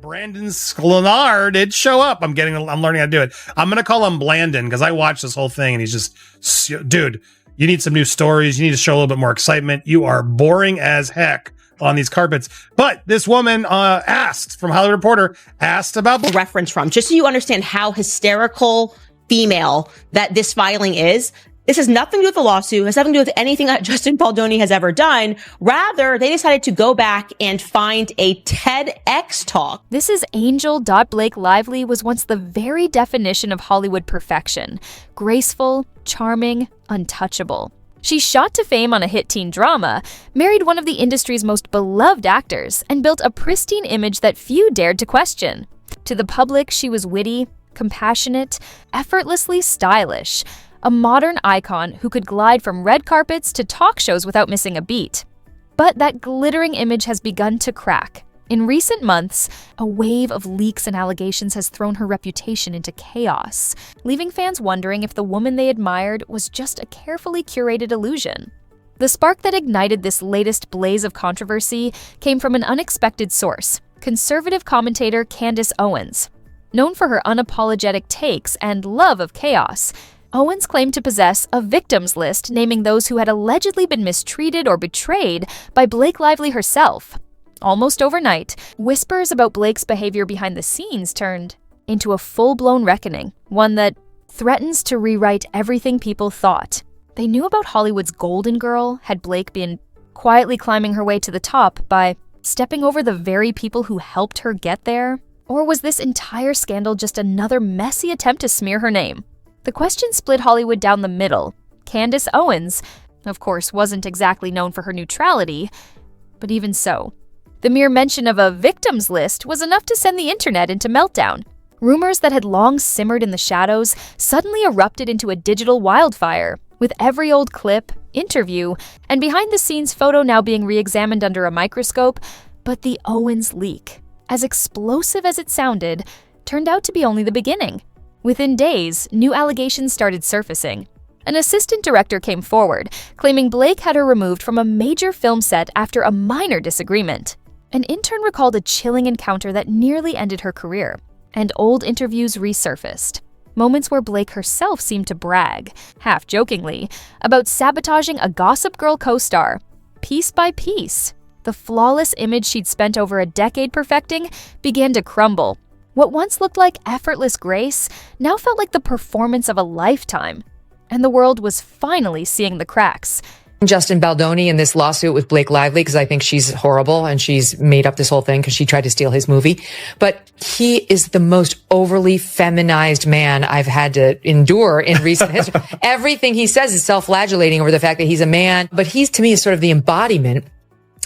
Brandon Sklenar did show up. I'm learning how to do it. I'm going to call him Blandon because I watched this whole thing and he's just, dude, you need some new stories. You need to show a little bit more excitement. You are boring as heck on these carpets. But this woman from Hollywood Reporter asked about the reference from, just so you understand how hysterical female that this filing is. This has nothing to do with the lawsuit, has nothing to do with anything that Justin Baldoni has ever done. Rather, they decided to go back and find a TEDx talk. This is Angel. Blake Lively was once the very definition of Hollywood perfection. Graceful, charming, untouchable. She shot to fame on a hit teen drama, married one of the industry's most beloved actors, and built a pristine image that few dared to question. To the public, she was witty, compassionate, effortlessly stylish. A modern icon who could glide from red carpets to talk shows without missing a beat. But that glittering image has begun to crack. In recent months, a wave of leaks and allegations has thrown her reputation into chaos, leaving fans wondering if the woman they admired was just a carefully curated illusion. The spark that ignited this latest blaze of controversy came from an unexpected source, conservative commentator Candace Owens. Known for her unapologetic takes and love of chaos, Owens claimed to possess a victims list naming those who had allegedly been mistreated or betrayed by Blake Lively herself. Almost overnight, whispers about Blake's behavior behind the scenes turned into a full-blown reckoning, one that threatens to rewrite everything people thought. They knew about Hollywood's golden girl. Had Blake been quietly climbing her way to the top by stepping over the very people who helped her get there? Or was this entire scandal just another messy attempt to smear her name? The question split Hollywood down the middle. Candace Owens, of course, wasn't exactly known for her neutrality, but even so, the mere mention of a victims list was enough to send the internet into meltdown. Rumors that had long simmered in the shadows suddenly erupted into a digital wildfire, with every old clip, interview, and behind-the-scenes photo now being re-examined under a microscope. But the Owens leak, as explosive as it sounded, turned out to be only the beginning. Within days, new allegations started surfacing. An assistant director came forward, claiming Blake had her removed from a major film set after a minor disagreement. An intern recalled a chilling encounter that nearly ended her career, and old interviews resurfaced. Moments where Blake herself seemed to brag, half-jokingly, about sabotaging a Gossip Girl co-star. Piece by piece, the flawless image she'd spent over a decade perfecting began to crumble. What once looked like effortless grace now felt like the performance of a lifetime. And the world was finally seeing the cracks. Justin Baldoni in this lawsuit with Blake Lively, because I think she's horrible and she's made up this whole thing because she tried to steal his movie. But he is the most overly feminized man I've had to endure in recent history. Everything he says is self-flagellating over the fact that he's a man. But he's, to me, is sort of the embodiment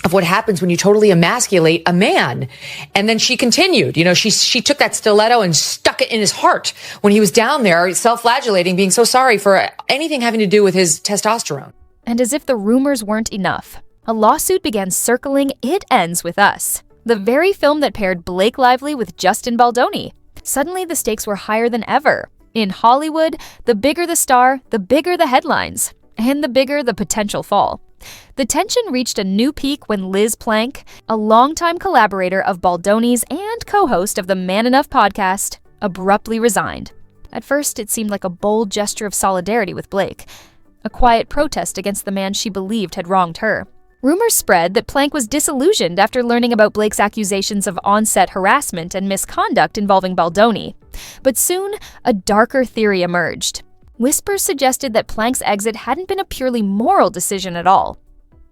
of what happens when you totally emasculate a man. And then she continued, she took that stiletto and stuck it in his heart when he was down there self-flagellating, being so sorry for anything having to do with his testosterone. And as if the rumors weren't enough, a lawsuit began circling It Ends With Us, the very film that paired Blake Lively with Justin Baldoni. Suddenly the stakes were higher than ever. In Hollywood, the bigger the star, the bigger the headlines, and the bigger the potential fall. The tension reached a new peak when Liz Plank, a longtime collaborator of Baldoni's and co-host of the Man Enough podcast, abruptly resigned. At first, it seemed like a bold gesture of solidarity with Blake, a quiet protest against the man she believed had wronged her. Rumors spread that Plank was disillusioned after learning about Blake's accusations of on-set harassment and misconduct involving Baldoni. But soon, a darker theory emerged. Whispers suggested that Plank's exit hadn't been a purely moral decision at all.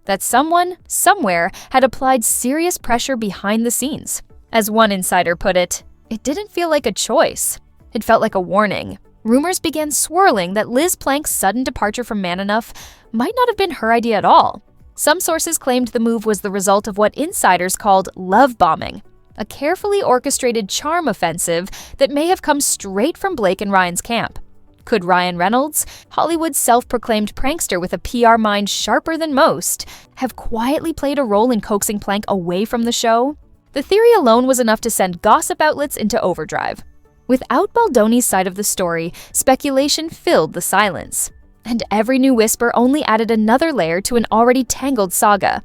That someone, somewhere, had applied serious pressure behind the scenes. As one insider put it didn't feel like a choice. It felt like a warning. Rumors began swirling that Liz Plank's sudden departure from Man Enough might not have been her idea at all. Some sources claimed the move was the result of what insiders called love bombing, a carefully orchestrated charm offensive that may have come straight from Blake and Ryan's camp. Could Ryan Reynolds, Hollywood's self-proclaimed prankster with a PR mind sharper than most, have quietly played a role in coaxing Plank away from the show? The theory alone was enough to send gossip outlets into overdrive. Without Baldoni's side of the story, speculation filled the silence. And every new whisper only added another layer to an already tangled saga.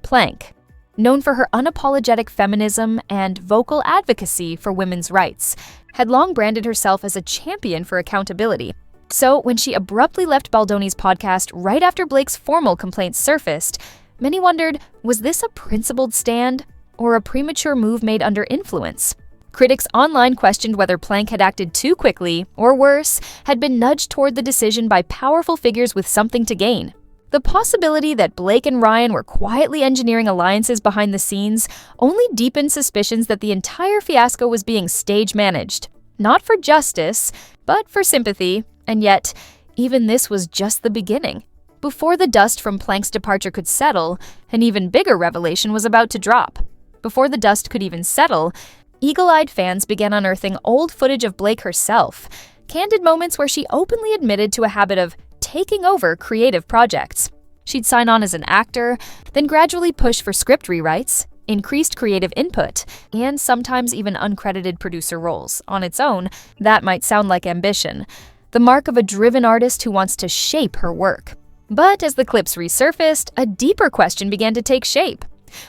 Plank. known for her unapologetic feminism and vocal advocacy for women's rights, had long branded herself as a champion for accountability. So when she abruptly left Baldoni's podcast right after Blake's formal complaints surfaced, many wondered, was this a principled stand or a premature move made under influence? Critics online questioned whether Plank had acted too quickly, or worse, had been nudged toward the decision by powerful figures with something to gain. The possibility that Blake and Ryan were quietly engineering alliances behind the scenes only deepened suspicions that the entire fiasco was being stage-managed. Not for justice, but for sympathy, and yet, even this was just the beginning. Before the dust from Plank's departure could settle, an even bigger revelation was about to drop. Before the dust could even settle, eagle-eyed fans began unearthing old footage of Blake herself, candid moments where she openly admitted to a habit of taking over creative projects. She'd sign on as an actor, then gradually push for script rewrites, increased creative input, and sometimes even uncredited producer roles. On its own, that might sound like ambition, the mark of a driven artist who wants to shape her work. But as the clips resurfaced, a deeper question began to take shape.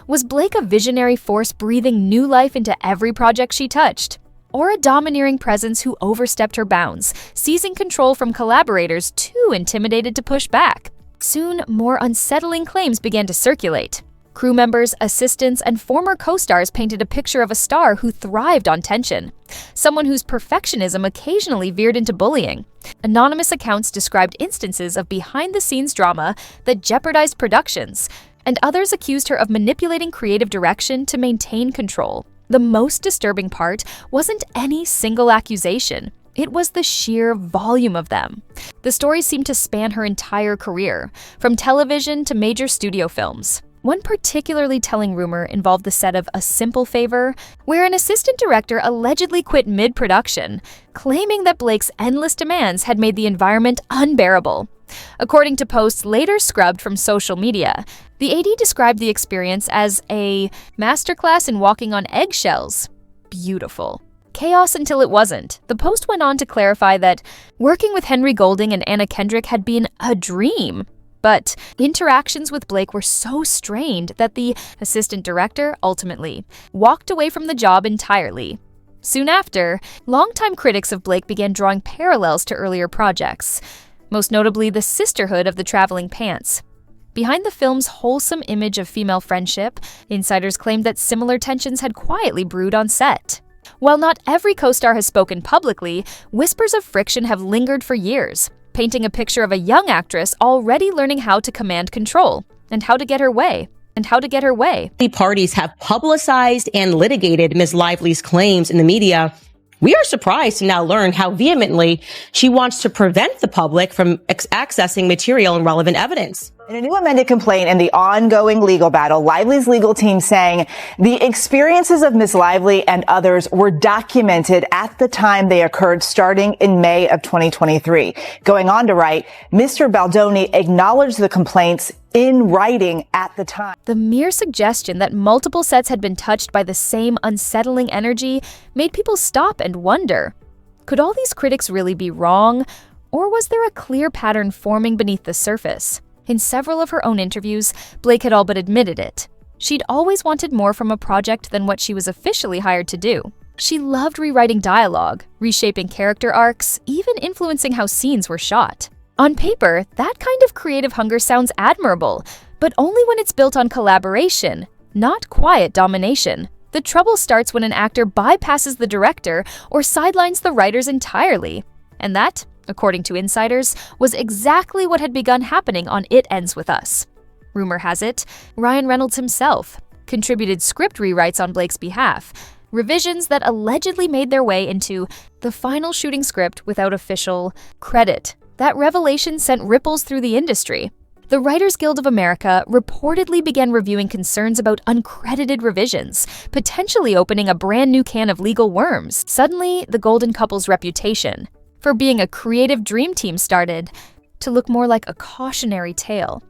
Was Blake a visionary force breathing new life into every project she touched? Or a domineering presence who overstepped her bounds, seizing control from collaborators too intimidated to push back? Soon, more unsettling claims began to circulate. Crew members, assistants, and former co-stars painted a picture of a star who thrived on tension, someone whose perfectionism occasionally veered into bullying. Anonymous accounts described instances of behind-the-scenes drama that jeopardized productions, and others accused her of manipulating creative direction to maintain control. The most disturbing part wasn't any single accusation. It was the sheer volume of them. The stories seemed to span her entire career, from television to major studio films. One particularly telling rumor involved the set of A Simple Favor, where an assistant director allegedly quit mid-production, claiming that Blake's endless demands had made the environment unbearable. According to posts later scrubbed from social media, the AD described the experience as a masterclass in walking on eggshells. Beautiful. Chaos until it wasn't. The post went on to clarify that working with Henry Golding and Anna Kendrick had been a dream. But interactions with Blake were so strained that the assistant director, ultimately, walked away from the job entirely. Soon after, longtime critics of Blake began drawing parallels to earlier projects, most notably the sisterhood of the Traveling Pants. Behind the film's wholesome image of female friendship, insiders claimed that similar tensions had quietly brewed on set. While not every co-star has spoken publicly, whispers of friction have lingered for years, painting a picture of a young actress already learning how to command control and how to get her way. The parties have publicized and litigated Ms. Lively's claims in the media. We are surprised to now learn how vehemently she wants to prevent the public from accessing material and relevant evidence. In a new amended complaint in the ongoing legal battle, Lively's legal team saying the experiences of Ms. Lively and others were documented at the time they occurred starting in May of 2023. Going on to write, Mr. Baldoni acknowledged the complaints in writing at the time. The mere suggestion that multiple sets had been touched by the same unsettling energy made people stop and wonder, could all these critics really be wrong? Or was there a clear pattern forming beneath the surface? In several of her own interviews, Blake had all but admitted it. She'd always wanted more from a project than what she was officially hired to do. She loved rewriting dialogue, reshaping character arcs, even influencing how scenes were shot. On paper, that kind of creative hunger sounds admirable, but only when it's built on collaboration, not quiet domination. The trouble starts when an actor bypasses the director or sidelines the writers entirely. And that, according to insiders, was exactly what had begun happening on It Ends With Us. Rumor has it, Ryan Reynolds himself contributed script rewrites on Blake's behalf, revisions that allegedly made their way into the final shooting script without official credit. That revelation sent ripples through the industry. The Writers Guild of America reportedly began reviewing concerns about uncredited revisions, potentially opening a brand new can of legal worms. Suddenly, the Golden couple's reputation for being a creative dream team started to look more like a cautionary tale,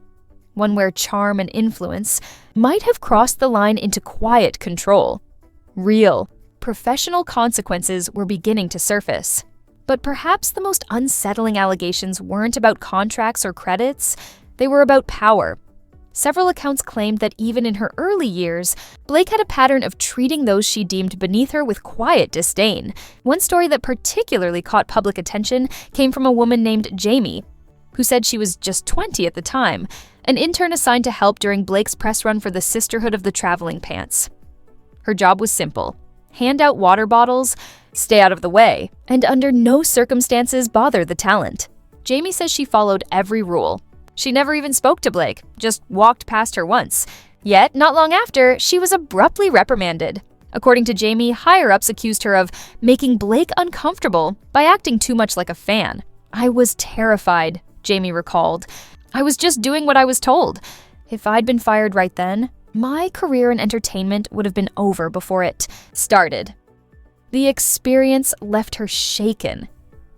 one where charm and influence might have crossed the line into quiet control. Real, professional consequences were beginning to surface. But perhaps the most unsettling allegations weren't about contracts or credits, they were about power. Several accounts claimed that even in her early years, Blake had a pattern of treating those she deemed beneath her with quiet disdain. One story that particularly caught public attention came from a woman named Jamie, who said she was just 20 at the time, an intern assigned to help during Blake's press run for the Sisterhood of the Traveling Pants. Her job was simple: hand out water bottles, stay out of the way, and under no circumstances bother the talent. Jamie says she followed every rule. She never even spoke to Blake, just walked past her once. Yet, not long after, she was abruptly reprimanded. According to Jamie, higher-ups accused her of making Blake uncomfortable by acting too much like a fan. "I was terrified," Jamie recalled. "I was just doing what I was told. If I'd been fired right then, my career in entertainment would have been over before it started." The experience left her shaken,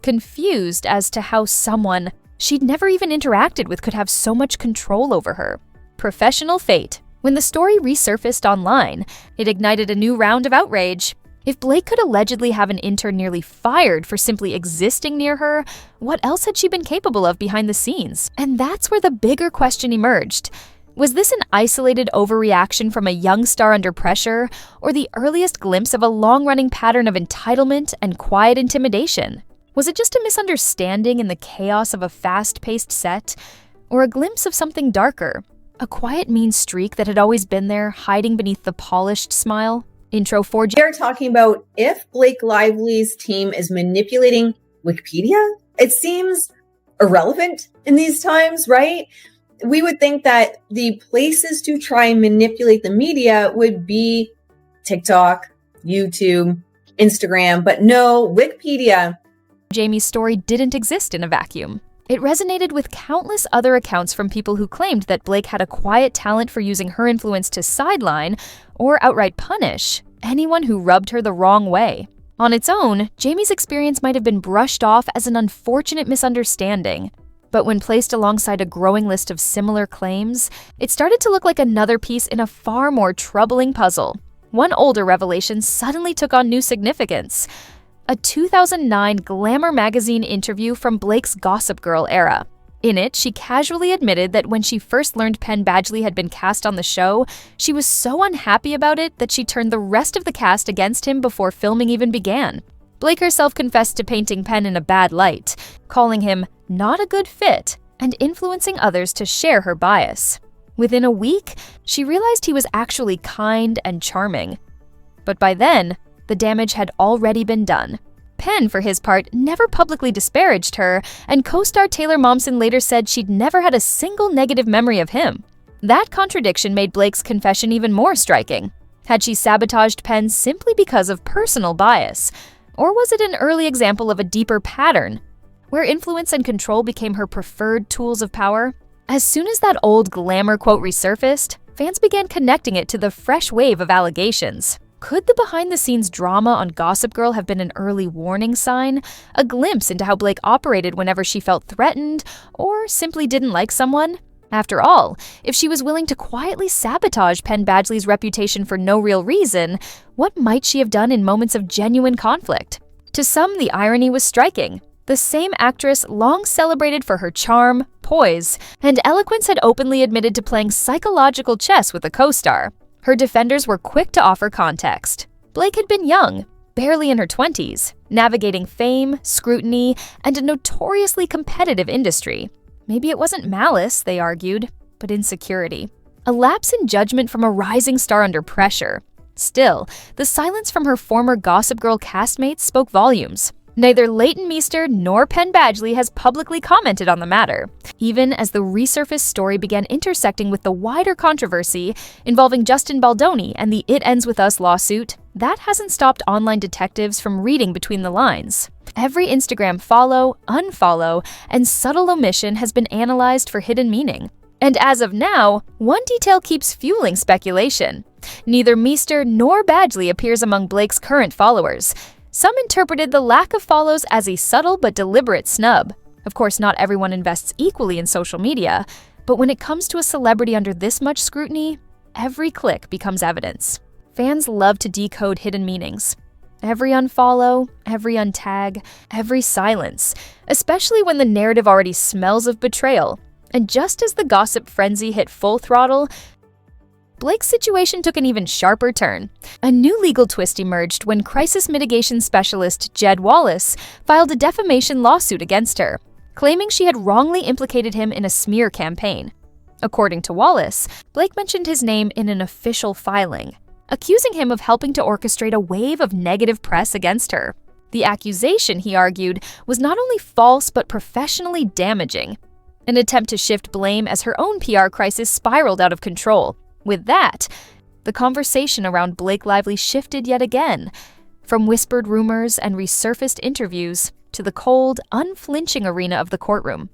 confused as to how someone she'd never even interacted with could have so much control over her. Professional fate. When the story resurfaced online, it ignited a new round of outrage. If Blake could allegedly have an intern nearly fired for simply existing near her, what else had she been capable of behind the scenes? And that's where the bigger question emerged. Was this an isolated overreaction from a young star under pressure, or the earliest glimpse of a long-running pattern of entitlement and quiet intimidation? Was it just a misunderstanding in the chaos of a fast-paced set, or a glimpse of something darker? A quiet mean streak that had always been there, hiding beneath the polished smile? Intro 4. They're talking about if Blake Lively's team is manipulating Wikipedia. It seems irrelevant in these times, right? We would think that the places to try and manipulate the media would be TikTok, YouTube, Instagram, but no, Wikipedia. Jamie's story didn't exist in a vacuum. It resonated with countless other accounts from people who claimed that Blake had a quiet talent for using her influence to sideline or outright punish anyone who rubbed her the wrong way. On its own, Jamie's experience might have been brushed off as an unfortunate misunderstanding. But when placed alongside a growing list of similar claims, it started to look like another piece in a far more troubling puzzle. One older revelation suddenly took on new significance. A 2009 Glamour magazine interview from Blake's Gossip Girl era. In it, she casually admitted that when she first learned Penn Badgley had been cast on the show, she was so unhappy about it that she turned the rest of the cast against him before filming even began. Blake herself confessed to painting Penn in a bad light, calling him not a good fit and influencing others to share her bias. Within a week, she realized he was actually kind and charming. But by then, the damage had already been done. Penn, for his part, never publicly disparaged her, and co-star Taylor Momsen later said she'd never had a single negative memory of him. That contradiction made Blake's confession even more striking. Had she sabotaged Penn simply because of personal bias? Or was it an early example of a deeper pattern, where influence and control became her preferred tools of power? As soon as that old Glamour quote resurfaced, fans began connecting it to the fresh wave of allegations. Could the behind-the-scenes drama on Gossip Girl have been an early warning sign, a glimpse into how Blake operated whenever she felt threatened or simply didn't like someone? After all, if she was willing to quietly sabotage Penn Badgley's reputation for no real reason, what might she have done in moments of genuine conflict? To some, the irony was striking. The same actress, long celebrated for her charm, poise, and eloquence, had openly admitted to playing psychological chess with a co-star. Her defenders were quick to offer context. Blake had been young, barely in her 20s, navigating fame, scrutiny, and a notoriously competitive industry. Maybe it wasn't malice, they argued, but insecurity. A lapse in judgment from a rising star under pressure. Still, the silence from her former Gossip Girl castmates spoke volumes. Neither Leighton Meester nor Penn Badgley has publicly commented on the matter, even as the resurfaced story began intersecting with the wider controversy involving Justin Baldoni and the It Ends With Us lawsuit. That hasn't stopped online detectives from reading between the lines. Every Instagram follow, unfollow, and subtle omission has been analyzed for hidden meaning. And as of now, one detail keeps fueling speculation. Neither Meester nor Badgley appears among Blake's current followers. Some interpreted the lack of follows as a subtle but deliberate snub. Of course, not everyone invests equally in social media, but when it comes to a celebrity under this much scrutiny, every click becomes evidence. Fans love to decode hidden meanings. Every unfollow, every untag, every silence, especially when the narrative already smells of betrayal. And just as the gossip frenzy hit full throttle, Blake's situation took an even sharper turn. A new legal twist emerged when crisis mitigation specialist Jed Wallace filed a defamation lawsuit against her, claiming she had wrongly implicated him in a smear campaign. According to Wallace, Blake mentioned his name in an official filing, accusing him of helping to orchestrate a wave of negative press against her. The accusation, he argued, was not only false but professionally damaging, an attempt to shift blame as her own PR crisis spiraled out of control. With that, the conversation around Blake Lively shifted yet again, from whispered rumors and resurfaced interviews to the cold, unflinching arena of the courtroom.